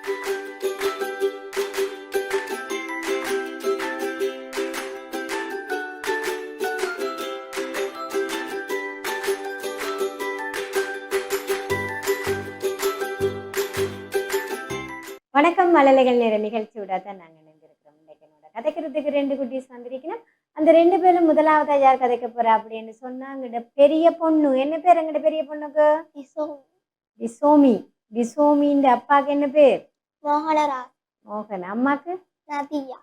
வணக்கம் மழலைகள் நேர நிகழ்ச்சியோட தான் நாங்கள் நினைஞ்சிருக்கிறோம். இன்னைக்கு என்னோட கதைக்கிறதுக்கு 2 குட்டீஸ் வந்திருக்கணும். அந்த 2 பேரும் முதலாவதா யார் கதைக்க போறா அப்படின்னு சொன்னா எங்கட பெரிய பொண்ணு. என்ன பேர் எங்கட பெரிய பொண்ணுக்கு? விசோமி. விசோமின்ற அப்பாக்கு என்ன பேர்? மோகனராஜ். மோகன். அம்மாக்கு நதியா.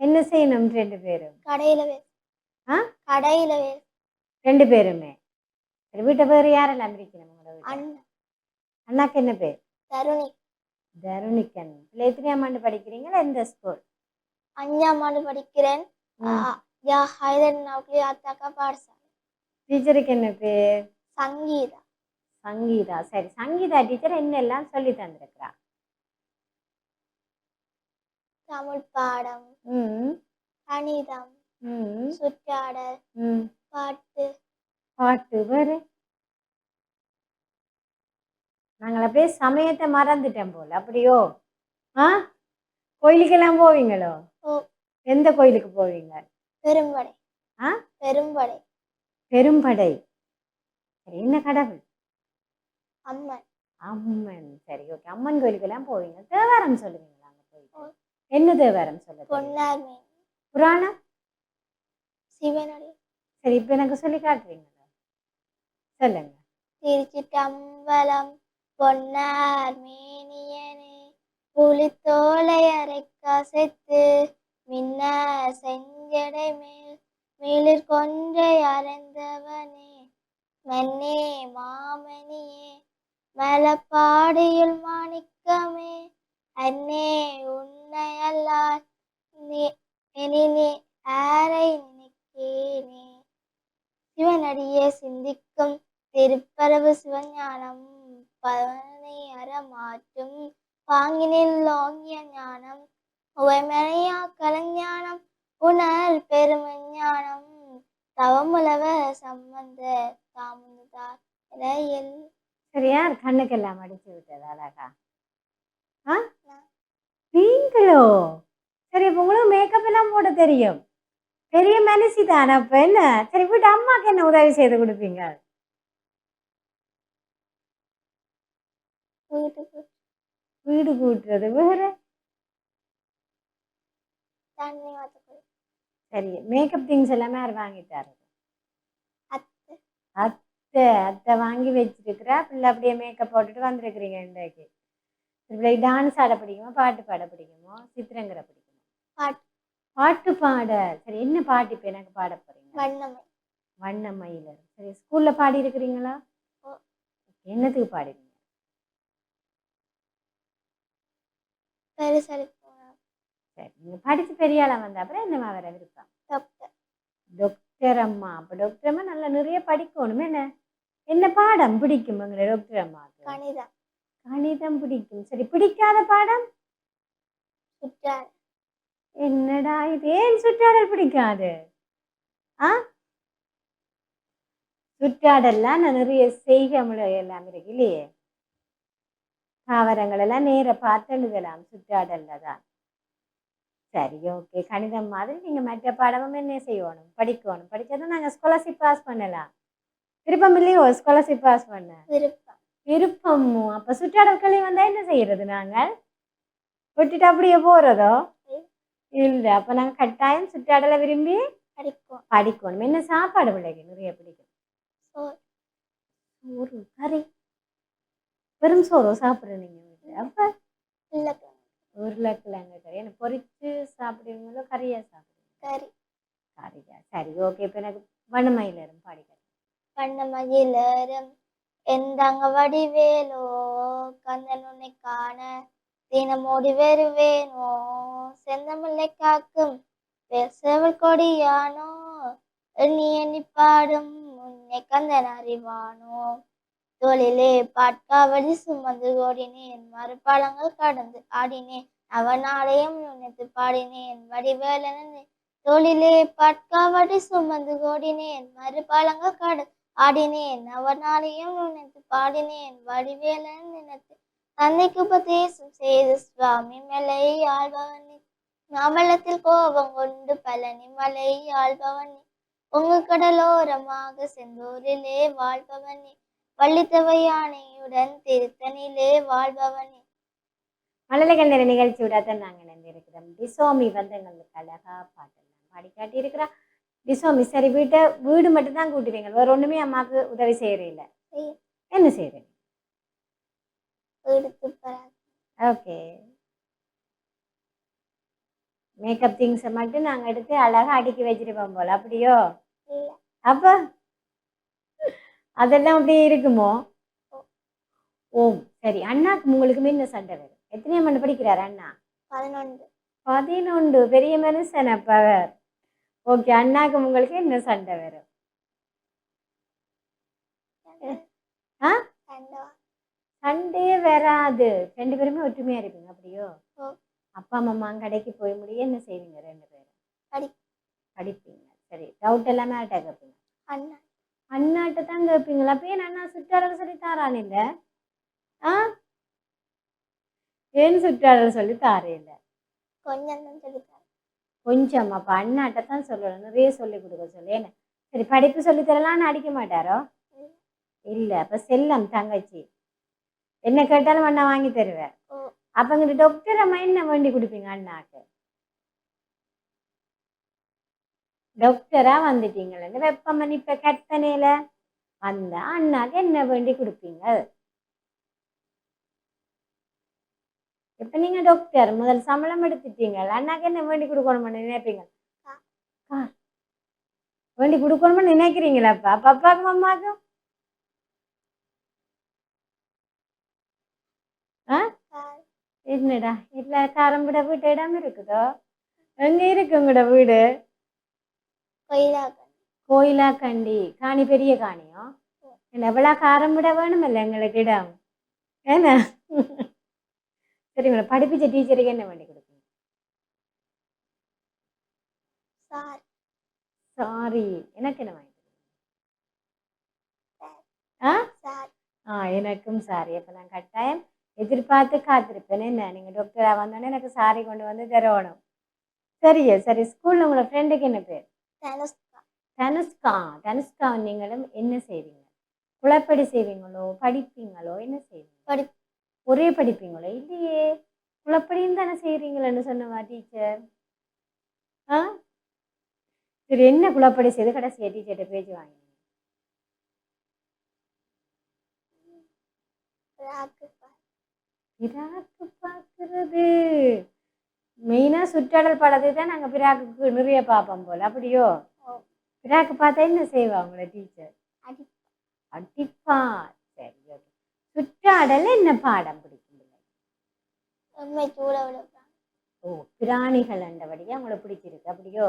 என்ன செய்யணும் 2 பேரும்? கடையில வேலை. கடையில வேலை 2 பேருமே. வீட்டை பேர் யாரெல்லாம் இருக்கணும் உங்களோட வீட்டுல? அண்ணன். அண்ணாக்கு என்ன பேர்? தருணி. தருணிக்கன். எத்தனையாம் ஆண்டு படிக்கிறீங்களா? எந்த ஸ்கூல்? 5ஆம் ஆண்டு படிக்கிறேன். அத்தாக்கா பாடசாலை. டீச்சருக்கு என்ன பேர்? சங்கீதா. சங்கீதா. சரி, சங்கீதா டீச்சர் என்னெல்லாம் சொல்லி தந்திருக்கிறா? தமிழ் பாடம், கணிதம், சுற்றாடல், பாட்டு. பாட்டு வேறு? நாங்கள் அப்படியே சமயத்தை மறந்துட்டோம் போல. அப்படியோ? கோயிலுக்கெல்லாம் போவீங்களோ? எந்த கோயிலுக்கு போவீங்க? பெரும்படை. பெரும்படை. பெரும்படை. சரி, என்ன கடவுள்? அம்மன். அம்மன். சரி, ஓகே. அம்மன் கோயிலுக்கெல்லாம் போவீங்க. தேவாரம் சொல்லுவீங்களா அங்க போயிட்டு? என்ன தேவாரம் சொல்லுங்க? பொன்னார்மே. புராணம்? சிவனடி. சரி, இப்ப எனக்கு சொல்லி காட்டுறீங்களா? சொல்லுங்க. திருச்சிற்றம்பலம். பொன்னார் மேனியனே புலித்தோலை அரைக்காசைத்து மின்ன செஞ்சடை மேல் மேலிற் கொன்றை அறைந்தவனே மன்னே மாமணியே மலப்பாடியுள் மாணிக்கமே அன்னே உன்னை அல்லால் எனினே ஆரை நினைக்கேனே. சிவனடியே சிந்திக்கும் திருப்பரவு சிவஞானம் பவனை அறமாற்றும் பாங்கினில் ஓங்கிய ஞானம் உவைமறையா கலஞானம் உணர் பெருமஞானம் தவமுலவ சம்பந்த தாமுதார் இலையில். சரியார் கண்ணுக்கெல்லாம் அடிச்சு விட்டது அழகா? நீங்களோ? சரி, இப்ப உங்களுக்கு மேக்கப் எல்லாம் போட தெரியும். பெரிய மனசி தானே. அப்ப என்ன? சரி, வீட்டு அம்மாக்கு என்ன உதவி செய்து கொடுப்பீங்க? வீடு கூட்டுறது வேற? சரி, மேக்கப் திங்ஸ் எல்லாமே யார் வாங்கிட்டாரு? அத்தை. அத்தை வாங்கி வச்சிருக்கிறா. பிள்ளை அப்படியே மேக்கப் போட்டுட்டு வந்திருக்கிறீங்க இன்றைக்கு. பிள்ளை டான்ஸ் ஆட பிடிக்குமோ, பாட்டு பாட பிடிக்குமோ, சித்திரங்கிற பிடிக்குமோ? பாட்டு பாட. சரி, என்ன பாட்டு இப்ப எனக்கு பாட போறீங்க? வண்ணமை. வண்ணமயில. சரி, ஸ்கூல்ல பாடி இருக்கிறீங்களா? என்னத்துக்கு பாடுறீங்க? சரி, நீங்க படிச்சு பெரிய ஆளா வந்த அப்புறம் என்னமா வர விருப்பம்? டாக்டர் அம்மா. அப்ப டாக்டர் அம்மா நல்லா நிறைய படிக்கணும். என்ன பாடம் பிடிக்கும் உங்களை டாக்டர் அம்மாவுக்கு? கணிதம். கணிதம் பிடிக்கும். சரி, பிடிக்காத பாடம்? சுற்றாடல். என்னடா இது? ஏன் சுற்றாடல் பிடிக்காது? சுற்றாடல்லாம் நிறைய செய்கை எல்லாம் இருக்கு இல்லையே? தாவரங்கள் எல்லாம் நேர பார்த்து எழுதலாம் சுற்றாடல்ல தான். சரி, ஓகே. கணிதம் மாதிரி நீங்க மற்ற பாடமும் என்ன செய்யணும்? படிக்கணும். படிச்சாதான் நாங்க ஸ்காலர்ஷிப் பாஸ் பண்ணலாம். விருப்பம் இல்லையோ ஸ்காலர்ஷிப் பாஸ் பண்ண? விருப்பமோ? அப்ப சுற்றாடல் கல்வி வந்தா என்ன செய்யறது? நாங்கள் விட்டுட்டு அப்படியே போறதோ? இல்ல, அப்ப நாங்க கட்டாயம் சுற்றாடலை விரும்பி படிக்கணும். என்ன சாப்பாடு பிள்ளைக்கு நிறைய பிடிக்கும்? சோறு கறி. வெறும் சோறு சாப்பிடுறீங்க? அப்ப உருளைக்கிழங்கு கறி. என்ன பொரிச்சு சாப்பிடுவீங்களோ கறியா சாப்பிடுவீங்க? கறியா. சரி, ஓகே. இப்ப எனக்கு வண்ணமயிலரும் பாடிக்கிறேன். வண்ணமயிலரும் எந்தாங்க வடிவேலோ கந்தன் உன்னை காண தினமோடி வருவேனோ செந்தமில்லை காக்கும் சேவல் கொடியானோ எண்ணி எண்ணி பாடும் உன்னை கந்தன் அறிவானோ தோளிலே பாட்காவடி சுமந்து ஓடினேன் மறுபாலங்கள் கடந்து ஆடினேன் அவனாலயம் நினைத்து பாடினேன் வடிவேலன் தோளிலே பாட்காவடி சுமந்து ஓடினேன் மறுபாலங்கள் கடந்து ஆடினேன் அவனாலயம் நினைத்து பாடினேன் வடிவேலன் நினைத்து தந்தைக்கு உபதேசம் செய்து சுவாமி மலை ஆள்பவனே, மாமல்லத்தில் கோபம் கொண்டு பழனி மலை ஆள்பவனே, பொங்கு கடலோரமாக செந்தூரிலே வாழ்பவனே, வள்ளித்தவை யானையுடன் திருத்தணிலே வாழ்பவனே. மழலைகள் நேர நிகழ்ச்சியோட தான் நாங்கள் நினைந்திருக்கிறோம். டிசோமி வந்து எங்களுக்கு அழகா பாட்டெல்லாம் பாடி காட்டி இருக்கிறா. டிசோமி சரி வீடு மட்டும் தான் கூட்டுவீங்க, வேற ஒண்ணுமே அம்மாவுக்கு உதவி செய்யறீல்ல? என்ன செய்யறீங்க? ஓகே, மேக்கப் திங்ஸை மட்டும் நாங்க எடுத்து அழகா அடுக்கி வச்சிருப்போம் போல, அப்படியோ? அப்ப அதெல்லாம் அப்படியே இருக்குமோ? ஓம் சரி. அண்ணாக்கு உங்களுக்கு என்ன சண்டை வரும்? எத்தனையாம் ஆண்டு படிக்கிறாரு அண்ணா? 11. 11. பெரிய மனுஷன் அப்ப அவர். ஓகே, அண்ணாக்கு உங்களுக்கு என்ன சண்டை வரும்? சண்டே வராது, 2 பேருமே ஒற்றுமையா இருப்பீங்க, அப்படியோ? அப்பா அம்மா கடைக்கு போய் முடிய என்ன செய்வீங்க 2 பேரும்? படிப்பீங்க. சரி, டவுட் எல்லாமே யார்கிட்ட கேட்பீங்க? அண்ணாட்ட தான் கேட்பீங்களா? அப்ப ஏன் அண்ணா சுற்றாடல் சொல்லி தாரான் இல்ல? ஏன் சுற்றாடல் சொல்லி தாரே இல்ல? கொஞ்சம். அப்ப அண்ணாட்ட தான் சொல்லணும், நிறைய சொல்லி கொடுக்க சொல்லி. என்ன சரி, படிப்பு சொல்லி தரலான்னு அடிக்க மாட்டாரோ? இல்ல. அப்ப செல்லம் தங்கச்சி என்ன கேட்டாலும் அண்ணா வாங்கி தருவேன். அப்ப இங்க டாக்டர் அம்மா என்ன வேண்டி கொடுப்பீங்க அண்ணாக்கு? டாக்டரா வந்துட்டீங்களே, வெப்பமன் இப்ப கற்பனையில வந்தா அண்ணாக்கு என்ன வேண்டி கொடுப்பீங்க? இப்ப நீங்க டாக்டர், முதல் சம்பளம் எடுத்துட்டீங்க, அண்ணாக்கு என்ன வேண்டி கொடுக்கணும்னு நினைப்பீங்க? வேண்டி கொடுக்கணும்னு நினைக்கிறீங்களாப்பா? அப்பாவுக்கும் அம்மாக்கும் என்னடா இல்ல, காரம்புட வீட்டு இடம் இருக்குதோ? எங்க இருக்கு உங்களோட வீடு? கோயிலாக்கண்டி. காணி பெரிய காணியோ? என்ன எவ்வளவு காரம்புட வேணுமில்ல எங்களுக்கு இடம்? என்ன சரி, உங்களை படிப்பிச்ச டீச்சருக்கு என்ன வேண்டி கொடுப்பீங்க? சாரி. எனக்கு என்ன வாங்கி? எனக்கும் சாரி. அப்ப நான் கட்டாயம் எதிர்பார்த்து காத்திருப்பேன். என்ன நீங்க டாக்டரா வந்தோடனே எனக்கு சாரி கொண்டு வந்து தரணும். சரியா? சரி, ஸ்கூல்ல உங்களோட ஃப்ரெண்டுக்கு என்ன பேர்? தனுஷ்கா. தனுஷ்கா, நீங்களும் என்ன செய்வீங்க? குழப்படி செய்வீங்களோ படிப்பீங்களோ? என்ன செய்வீங்க? ஒரே படிப்பீங்களோ? இல்லையே, குழப்படியும் தானே செய்றீங்களன்னு சொன்னவா டீச்சர்? சரி, என்ன குழப்படி செய்து கடைசியா டீச்சர்கிட்ட பேச்சு வாங்கினீங்க? பிராக்கு பார்க்கறது மெயினா சுற்றாடல் படத்தை தான் நாங்க பிராக்கு நிறைய பார்ப்போம் போல, அப்படியோ? பிராக்கு பார்த்தா என்ன செய்வா உங்களோட டீச்சர்? அடிப்பா. சரி, ஓகே. சுற்றாடல் என்ன பாடம் பிடிக்கும்? ஓ, பிராணிகள் அண்டபடியா உங்களுக்கு பிடிச்சிருக்கு, அப்படியோ?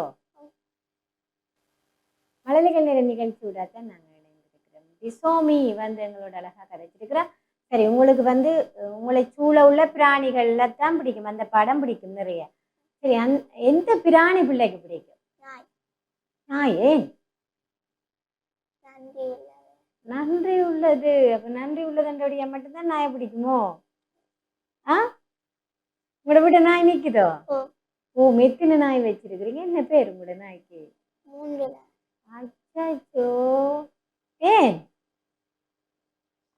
மழலைகள் நேர நிகழ்ச்சியோட தான் நாங்கள் இணைந்திருக்கிறோம். டிசோமி வந்து எங்களோட அழகா கதைச்சிருக்கிறா. சரி, உங்களுக்கு வந்து உங்களை சூழ உள்ள பிராணிகள்ல தான் பிடிக்கும், அந்த படம் பிடிக்கும் நிறைய. சரி, எந்த பிராணி பிள்ளைக்கு பிடிக்கும்? நாயே. நன்றி உள்ளது. அப்ப நன்றி உள்ளதுன்றோடைய மட்டும்தான் நாயை பிடிக்குமோ? உங்களோட வீட்டு நாய் நிக்குதோ? ஓ, எத்தனை நாய் வச்சிருக்கிறீங்க? என்ன பேர் உங்களோட நாய்க்கு? 3. அச்சோ, ஏன்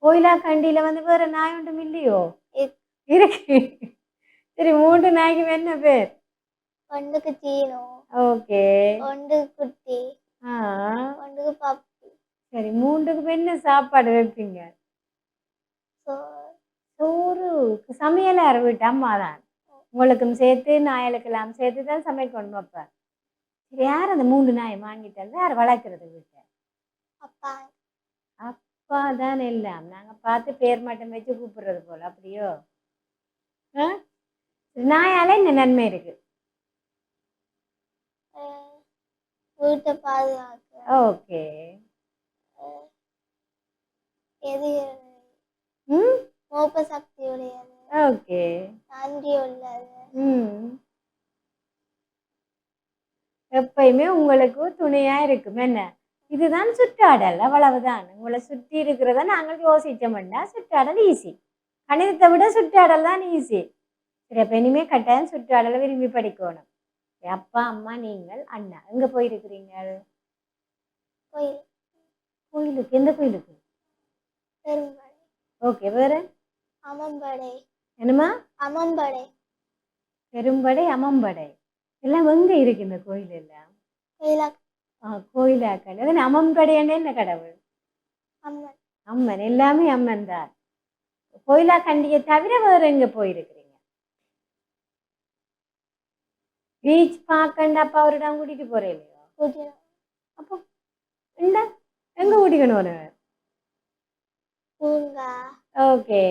கோயிலாக்கண்டியில வந்து வேற நாய் ஒன்றும் இல்லையோ? இருக்கு. சரி, 3 நாய்க்கு என்ன பேர்? ஒன்றுக்கு சீனோ. ஓகே. ஒன்றுக்கு குட்டி. ஒன்றுக்கு பப்பி. சரி, 3க்கு என்ன சாப்பாடு வைப்பீங்க? சோறு. சமையல வீட்டு அம்மா தான் உங்களுக்கும் சேர்த்து நாயலுக்கெல்லாம் சேர்த்து தான் சமைக்கணும். அப்ப சரி, யார் அந்த 3 நாயை வாங்கிட்டு வந்து யார் வளர்க்குறது வீட்டை? அப்பா. அப்பா தான் எல்லாம், நாங்க பார்த்து பேர் மட்டும் வச்சு கூப்பிடுறது போல, அப்படியோ? நாயால என்ன நன்மை இருக்கு? வீட்டை பாதுகாக்க. ஓகே. மோப்ப சக்தி உடையது. ஓகே. நன்றி உள்ளது. எப்பயுமே உங்களுக்கு துணையா இருக்கும். என்ன இதுதான் சுற்றாடல், அவ்வளவுதான். உங்களை சுற்றி இருக்கிறத நாங்கள் யோசிச்சோம்னா சுற்றாடல் ஈஸி. கணிதத்தை விட சுற்றாடல் தான் ஈஸி. சரி, அப்ப இனிமே கட்டாயம் சுற்றாடலை விரும்பி படிக்கணும். அப்பா அம்மா நீங்கள் அண்ணா எங்க போயிருக்கிறீங்க? கோயில் கோயிலுக்கு. எந்த கோயிலுக்கு? பெரும்படை ஓகே, வேற அமம்படை என்னம்மா? அமம்படை பெரும்படை அமம்படை எல்லாம் எங்க இருக்கு இந்த கோயில் எல்லாம்? கோயிலா கோயிலாக்கள். அது அமம்படைன்னு என்ன கடவுள்? அம்மன் அம்மன். எல்லாமே அம்மன் தான். கோயிலா கண்டியை தவிர வேற எங்க போயிருக்கிறீங்க? பீச் பார்க்கண்டா அப்பா ஒரு இடம் கூட்டிட்டு போறேன் இல்லையோ? குஜராத் அப்போ என்ன எங்க கூட்டிக்கணும் ஒரு? பூங்கா ஓகே.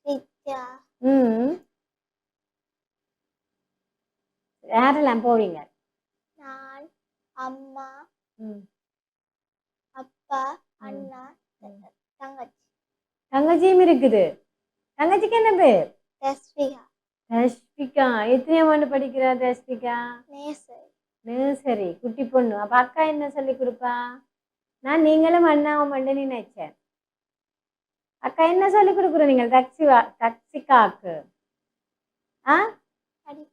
வித்யா ம். யாரெல்லாம் போவீங்க? நான் அம்மா ம். அப்பா அண்ணா தங்கச்சி தங்கச்சியும் இருக்குது. தங்கச்சிக்கு என்ன பேர்? தஸ்விகா தஷ்பிகா. எத்தனையாம் ஆண்டு படிக்கிறா தஷ்பிகா? நேசரி நர்சரி. குட்டி பொண்ணு. அப்ப அக்கா என்ன சொல்லி கொடுப்பா? நான் நீங்களும் அண்ணாவும் மண்டு நினைச்சேன். அக்கா என்ன சொல்லி கொடுக்குற நீங்கள் தக்ஷிகாக்கு? ஆ, படி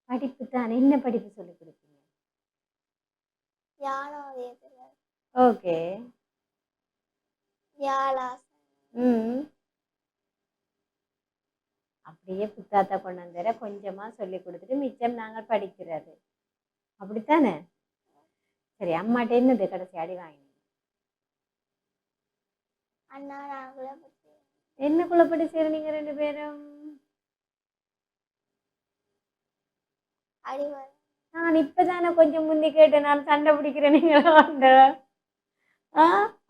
படிப்பு தான். என்ன படிப்பு சொல்லி கொடுப்பீங்க? யானோதயத்தில் ஓகே. யாழாசன் ம். அப்படியே புத்தாத்த கொண்டு வந்துற கொஞ்சமா சொல்லி கொடுத்துட்டு மிச்சம் நாங்கள் படிக்கிறது. அப்படித்தானே? சரி, அம்மாட்ட என்னது கடைசி அடி வாங்கினீங்க? அண்ணா நாங்கள பற்றி என்ன குழப்படி செய்றீங்க ரெண்டு பேரும்? அடிவார் நான் இப்பதானே கொஞ்சம் முந்தி கேட்டேன், நான் சண்டை பிடிக்கிறேன் நீங்களா? ஆ,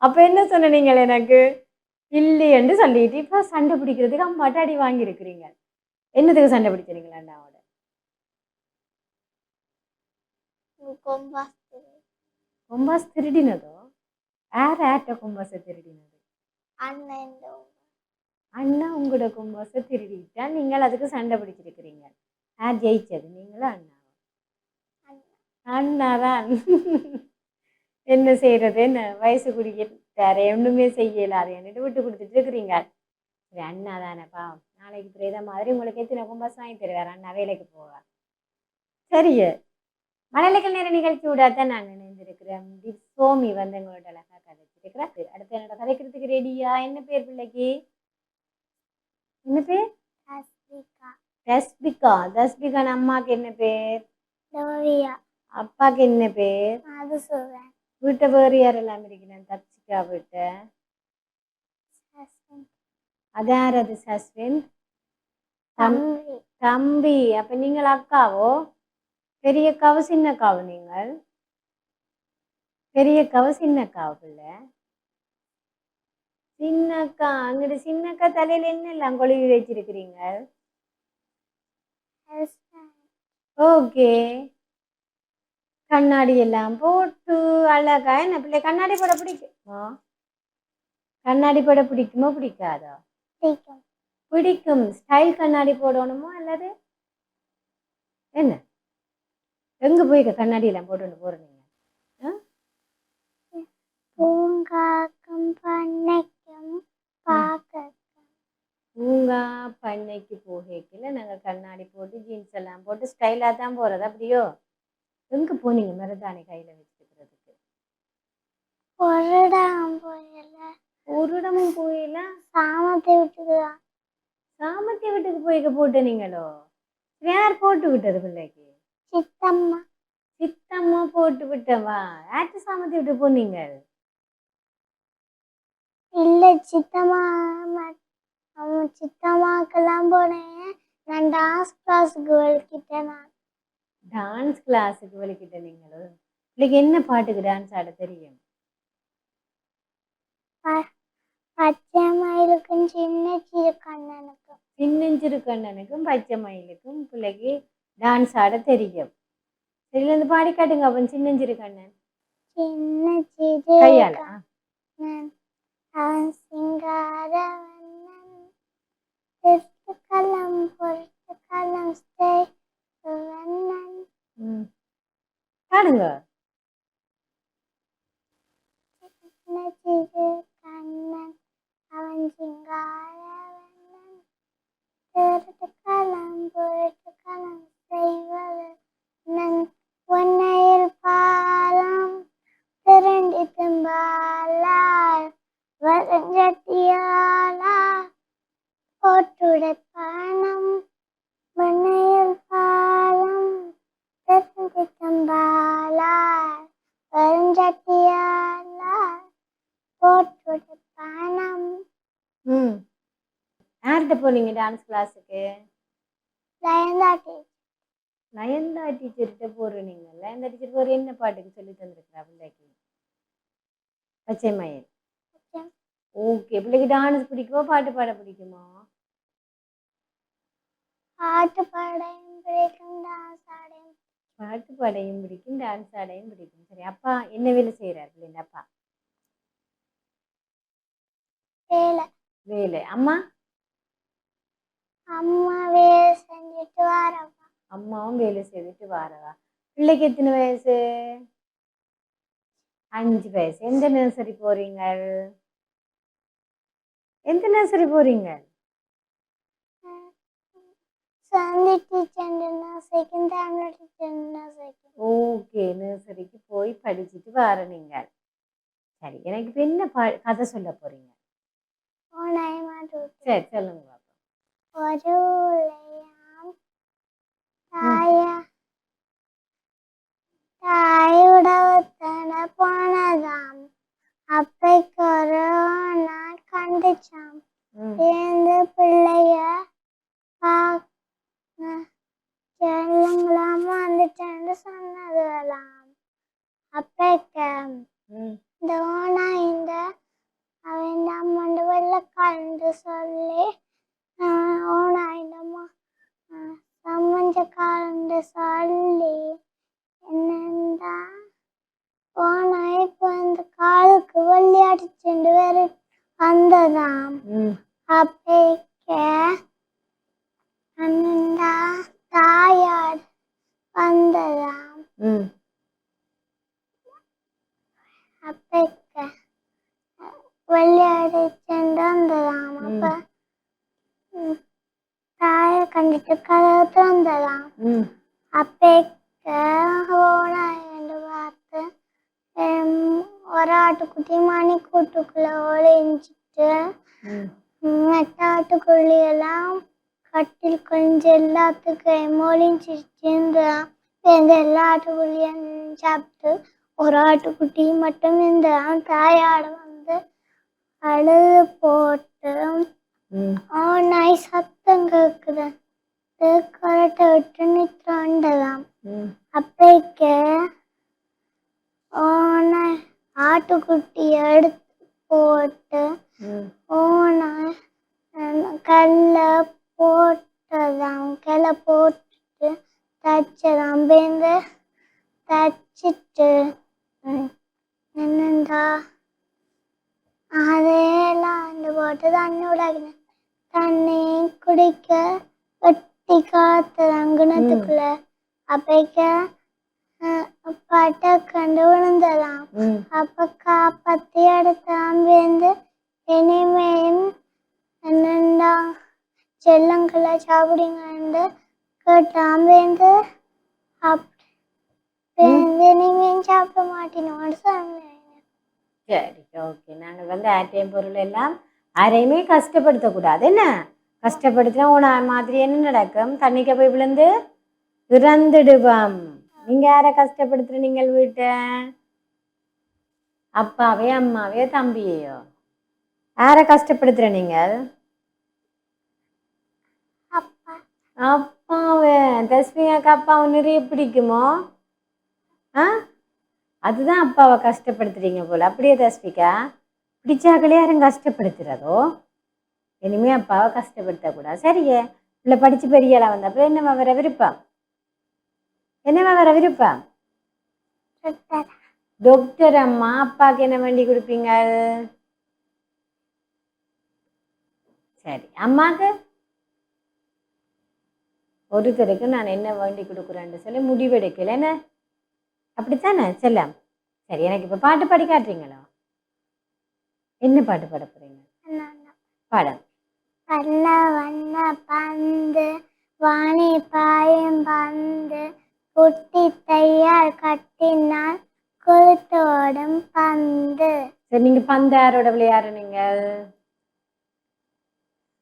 அப்ப என்ன சொன்ன நீங்கள் எனக்கு? இல்லையென்று சொல்லிட்டு இப்ப சண்டை பிடிக்கிறதுக்கு அம்மாட்ட அடி வாங்கியிருக்கிறீங்க. என்னதுக்கு சண்டை பிடிச்சிருங்களா அண்ணாவோட? Compass compass திருடினதோ? யார் ஆட்ட கொம்பாஸை திருடினது? அண்ணன் அண்ணா உங்களோட கொம்பாஸை திருடிட்டா நீங்கள் அதுக்கு சண்டை பிடிச்சிருக்கிறீங்க. யார் ஜெயிச்சது, நீங்களா அண்ணா? அண்ணாதான். என்ன செய்யறது? என்ன வயசு குடிக்கிட்டாரு, ஒண்ணுமே செய்யலாது என்னட்டு விட்டு கொடுத்துட்டு இருக்கிறீங்க. சரி, அண்ணா தானேப்பா, நாளைக்கு பிரேத மாதிரி உங்களுக்கு எத்தனை கொம்பாஸ் வாங்கி தருவார் அண்ணா வேலைக்கு போவார். சரிய மழலைகள் நேர நிகழ்ச்சி விடாதான் நான் நினைந்திருக்கிறேன். சோமி வந்து எங்களோட அழகா கதைச்சிருக்கிறேன். அடுத்து என்னோட கதைக்கிறதுக்கு ரெடியா? என்ன பேர் பிள்ளைக்கு? என்ன பேர்? தஸ்விகா தஸ்பிகா. தஸ்பிகான் அம்மாக்கு என்ன பேர்? லோரியா அப்பாக்கு என்ன பேர்? மதுசூதன் வீட்டை வேறு யாரெல்லாம் இருக்கிறேன்? தப்சிகா வீட்டை. அதார் அது சஸ்வின் தம்பி தம்பி. அப்ப நீங்கள் அக்காவோ? பெரிய அக்காவோ சின்ன அக்காவோ? நீங்கள் பெரிய அக்காவோ சின்ன அக்காவோ? பிள்ளை சின்ன அக்கா. அங்கிட்டு சின்ன அக்கா தலையில என்னெல்லாம் கொழுவி வச்சிருக்கிறீங்க? ஓகே. கண்ணாடி எல்லாம் போட்டு அழகா. என்ன பிள்ளை கண்ணாடி போட பிடிக்குமா? கண்ணாடி போட பிடிக்குமோ பிடிக்காதோ? பிடிக்கும் பிடிக்கும். ஸ்டைல் கண்ணாடி போடணுமோ அல்லது என்ன? எங்க போய் கண்ணாடி எல்லாம் போட்டு போறீங்க? பூங்காக்கும் பண்ணைக்கும் பார்க்க பூங்கா பண்ணைக்கு போகல நாங்கள் கண்ணாடி போட்டு ஜீன்ஸ் எல்லாம் போட்டு ஸ்டைலாக தான் போறது. அப்படியோ? எங்க போனீங்க மருதாணி கையில வச்சுக்கிறதுக்கு? ஒரு இடம் போயல ஒரு இடமும் போயில. சாமத்தை விட்டுதான் சாமத்திய வீட்டுக்கு போய்க்க போட்டு நீங்களோ? யார் போட்டு விட்டது பிள்ளைக்கு? சித்தம்மா சித்தம்மா போட்டு விட்டவா? யார்ட்டு சாமத்தி விட்டு போனீங்க? இல்ல சித்தம்மா அவங்க சித்தம்மாக்கெல்லாம் போனேன். நான் டான்ஸ் கிளாஸுக்கு வலிக்கிட்டேன். நான் டான்ஸ் கிளாஸுக்கு வலிக்கிட்ட நீங்களோ? பிள்ளைக்கு என்ன பாட்டுக்கு டான்ஸ் ஆட தெரியும்? பச்சை மயிலுக்கும் சின்ன சிறு கண்ணனுக்கும் சின்னஞ்சிறு கண்ணனுக்கும் பச்சை மயிலுக்கும் பிள்ளைக்கு டான்ஸ் ஆட தெரியும். சரியில இருந்து பாடி காட்டுங்க அப்ப. சின்னஞ்சிறு கண்ணன் சின்ன சிறு கையால. கண்ணன் அவன் சிங்கார வண்ணன் தெற்கு கலம் பொறுத்து கலம் வண்ணன் பாடுங்க. சின்ன சிறு கண்ணன் அவன் சிங்க போற்றுடைப்பானம் மண்ணையில் பாலம் தெரிந்து தம்பாலார் வருஞ்சட்டியாலார் போற்றுடைப்பானம். ம் யார்கிட்ட போனீங்க டான்ஸ் கிளாஸுக்கு? லயந்தா டீச்சர். லயந்தா டீச்சர்கிட்ட போகிற நீங்கள். லயந்தா டீச்சர் போகிற என்ன பாட்டுக்கு சொல்லி தந்துருக்குறா பிள்ளைக்கு? பச்சை மயில். ஓகே, பிள்ளைக்கு டான்ஸ் பிடிக்குமா பாட்டு பாட பிடிக்குமா? பாட்டு பாடையும் பிடிக்கும், டான்ஸ் ஆடையும். பாட்டு பாடையும் பிடிக்கும், டான்ஸ் ஆடையும் பிடிக்கும். சரி, அப்பா என்ன வேலை செய்கிறார் பிள்ளைங்க? அப்பா வேலை. வேலை. அம்மா? அம்மா வேலை செஞ்சுட்டு வரவா. அம்மாவும் வேலை செய்துட்டு வாரவா. பிள்ளைக்கு எத்தனை வயசு? 5 வயசு. எந்த நர்சரி போறீங்க? எந்த நர்சரி போறீங்க? சந்தி டீச்சர்னா செகண்ட் டைம்ல டீச்சர்னா செகண்ட். ஓகே, நர்சரிக்கு போய் படிச்சுட்டு வர நீங்கள். சரி, எனக்கு இப்போ என்ன கதை சொல்ல போறீங்க? சரி, சொல்லுங்க பாப்பா. ஒரு ஊர்லயாம் தாயுடவத்தன போனதாம். அப்பைக்கு ஒரு நாள் கண்டுச்சாம். சேர்ந்து பிள்ளைய செல்லுங்களாம் வந்துட்டேன்னு சொன்னதுலாம். அப்பைக்கு இந்த ஓனா இந்த அவன் அம்மண்டு வெள்ளக்காரன்று சொல்லி ஓனா இந்த சம்மஞ்சக்காரன்று சொல்லி என்னண்டா ஓனா இப்போ இந்த காலுக்கு வெள்ளி அடிச்சுட்டு வேற வந்ததாம். அப்பைக்க அண்ணா தாயார் வந்ததாம். அப்பைக்க வெள்ளி அடிச்சுட்டு வந்ததாம். அப்ப தாய கண்டுட்டு கதவு திறந்ததாம். அப்பைக்க ஓனா என்று பார்த்து ஒரு ஆட்டுக்குட்டி மணி கூட்டுக்குள்ள ஒளிஞ்சிட்டு மற்ற ஆட்டுக்குள்ளியெல்லாம் கட்டில் கொஞ்சம் எல்லாத்துக்கும் ஒளிஞ்சிருச்சு. எல்லா ஆட்டுக்குள்ளியும் சாப்பிட்டு ஒரு ஆட்டுக்குட்டி மட்டும் இந்த தாயாட வந்து அழுது போட்டு நாய் சத்தம் கேக்குது கரட்டை விட்டு நிற்றாண்டதாம். அப்பைக்க ஓனை ஆட்டுக்குட்டிய எடுத்து போட்டு ஓனை கல்ல போட்டதாம். கல்லை போட்டுட்டு தச்சதாம். பேருந்து தச்சிட்டு என்னண்டா அதெல்லாம் அந்த போட்டு தண்ணி விடாக்குது. தண்ணி குடிக்க வெட்டி காத்துதான் கிணத்துக்குள்ள. அப்பைக்க பட்டை கண்டு விழுந்ததாம். அப்ப காப்பாத்தி எடுத்தான். வேந்து இனிமேல் என்னண்டா செல்லங்களை சாப்பிடுங்கன்னு கேட்டான். வேந்து இனிமேல் சாப்பிட மாட்டேனோன்னு சொன்னேன். சரி, ஓகே. நாங்கள் வந்து ஆட்டையும் பொருள் எல்லாம் யாரையுமே கஷ்டப்படுத்தக்கூடாது. என்ன கஷ்டப்படுத்தினா உன மாதிரி என்ன நடக்கும்? தண்ணிக்க போய் விழுந்து இறந்துடுவோம். நீங்க யாரை கஷ்டப்படுத்துற? நீங்கள் வீட்டை அப்பாவே அம்மாவே தம்பியையோ யாரை கஷ்டப்படுத்துற நீங்கள்? அப்பாவே. தஸ்மியாக்கு அப்பாவை நிறைய பிடிக்குமோ? அதுதான் அப்பாவை கஷ்டப்படுத்துறீங்க போல. அப்படியே தஸ்மிகா? பிடிச்சாக்களே யாரும் கஷ்டப்படுத்துறதோ? இனிமே அப்பாவை கஷ்டப்படுத்தக்கூடாது. சரியே, இல்லை படிச்சு பெரியாளா வந்த அப்புறம் என்னவா வர விருப்பம்? என்னவா வர விருப்பம்? டாக்டர். அம்மா அப்பாவுக்கு என்ன வேண்டி கொடுப்பீங்க? சரி, அம்மாவுக்கு ஒருத்தருக்கு நான் என்ன வேண்டி கொடுக்குறேன்னு சொல்லி முடிவெடுக்கல. என்ன அப்படித்தானே செல்லம்? சரி, எனக்கு இப்போ பாட்டு பாடி காட்டுறீங்களா? என்ன பாட்டு பாட போறீங்க? பாடம். வண்ண வண்ண பந்து வாணி பாயும் பந்து குட்டி தையால் கட்டினால் கொளுத்தோடும் பந்து. சரி, நீங்க பந்து யாரோட விளையாடுறீங்க?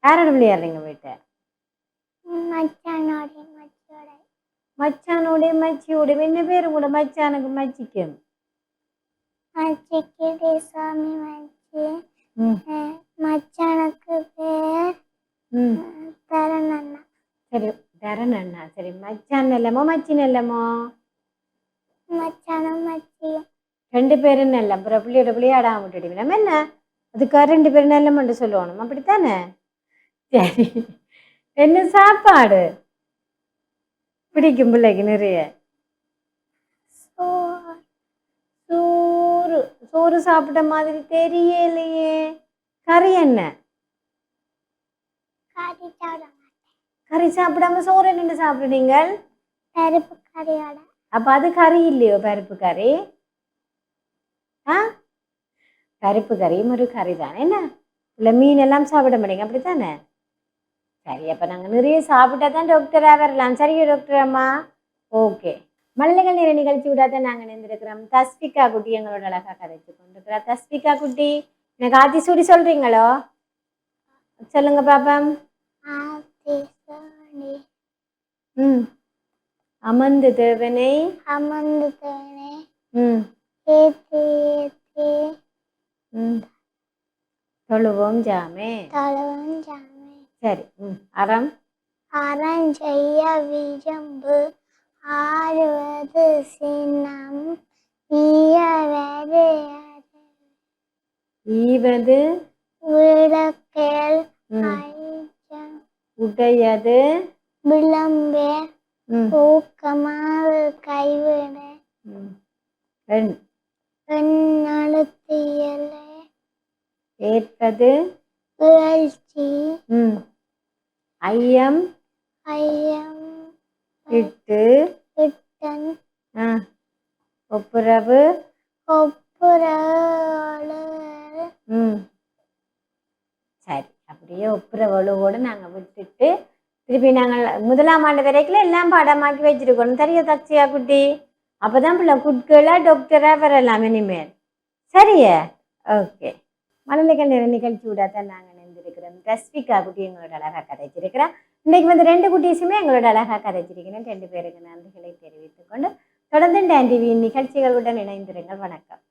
யாரோட விளையாடுறீங்க வீட்டை? மச்சானோட மச்சியோட. மச்சானோட மச்சியோட என்ன பேரு கூட மச்சானுக்கு மச்சிக்கும்? மச்சிக்கு தேசாமி மச்சி. ம் மச்சானுக்கு பேர் ம் தரணண்ணா. சரி தரன் அண்ணா. சரி மச்சான் நல்லமோ மச்சி நல்லமோ? மச்சானும் மச்சியும். 2 பேரும் நல்ல. அப்புறம் பிள்ளையோட விளையாடாம விட்டுடுவீங்க நம்ம என்ன அதுக்காக 2 பேரும் நல்லமன்னு சொல்லணும் அப்படித்தானே? சரி என்ன சாப்பாடு பிடிக்கும் பிள்ளைக்கு நிறைய? சோறு. சோறு. சோறு சாப்பிட்ட மாதிரி தெரியலையே. கறி என்ன? கறி சாப்பிட மாட்டேன். கறி சாப்பிடாம சோறு என்னென்னு சாப்பிடுறீங்க? பருப்பு கறியோட. அப்ப அது கறி இல்லையோ பருப்பு கறி? ஆ பருப்பு கறியும் ஒரு கறி தானே என்ன? இல்லை மீன் எல்லாம் சாப்பிட மாட்டீங்க அப்படித்தானே? சரி அப்போ நாங்கள் நிறைய சாப்பிட்டா தான் டாக்டராக வரலாம். சரியா டாக்டர் அம்மா? ஓகே. மழலைகள் நேர நிகழ்ச்சி விடாத நாங்கள் நின்றுருக்கிறோம். தஸ்பிகா குட்டி எங்களோட அழகாக கதைச்சு கொண்டிருக்கிறா. தஸ்பிகா குட்டி எனக்கு ஆத்தி சூடி சொல்றீங்களோ? சொல்லுங்க பாப்பம். ஆத்திசோடி. ம் அமர்ந்து தேவனை. அமர்ந்து தேனே. ம் ஏத்தி ஏத்தி. ம் தொழுவோம் ஜாமே. தழுவும் ஜாமே. சரி அறம். அறஞ்செய்ய விரும்பு ஆறுவது சின்னம் ஈயவது ஈவது விளக்கேல் ம் ஐயம் உடையது விளம்பே ம் ஊக்கமாறு கைவிட ம் எண் எண்ணழுத்தியலே ஏற்பது வீழ்ச்சி ம் ஐயம் ஐயம் இட்டு இட்டன் ஆ ஒப்புரவு ஒப்புரவு ம் சரி அப்படியே ஒப்புரவளவோடு நாங்கள் விட்டுட்டு திருப்பி நாங்கள் 1ஆம் ஆண்டு வரைக்கும் எல்லாம் பாடமாக்கி வச்சிருக்கோம். சரியா தக்ஷியா குட்டி? அப்போதான் பிள்ளை குட்களாக டாக்டராக வரலாம் இனிமேல். சரியா? ஓகே. மழலைகள் நேர நிகழ்ச்சி விடாதான் நாங்கள் நினைந்திருக்கிறோம். தஸ்விகா குட்டி எங்களோட அழகாக கதைச்சிருக்கிறா. இன்னைக்கு வந்து 2 குட்டீஸுமே எங்களோட அழகாக கதைச்சிருக்கிறேன். 2 பேருக்கு நன்றிகளை தெரிவித்துக் கொண்டு தொடர்ந்து டான் டிவியின் நிகழ்ச்சிகளுடன் இணைந்திருங்கள். வணக்கம்.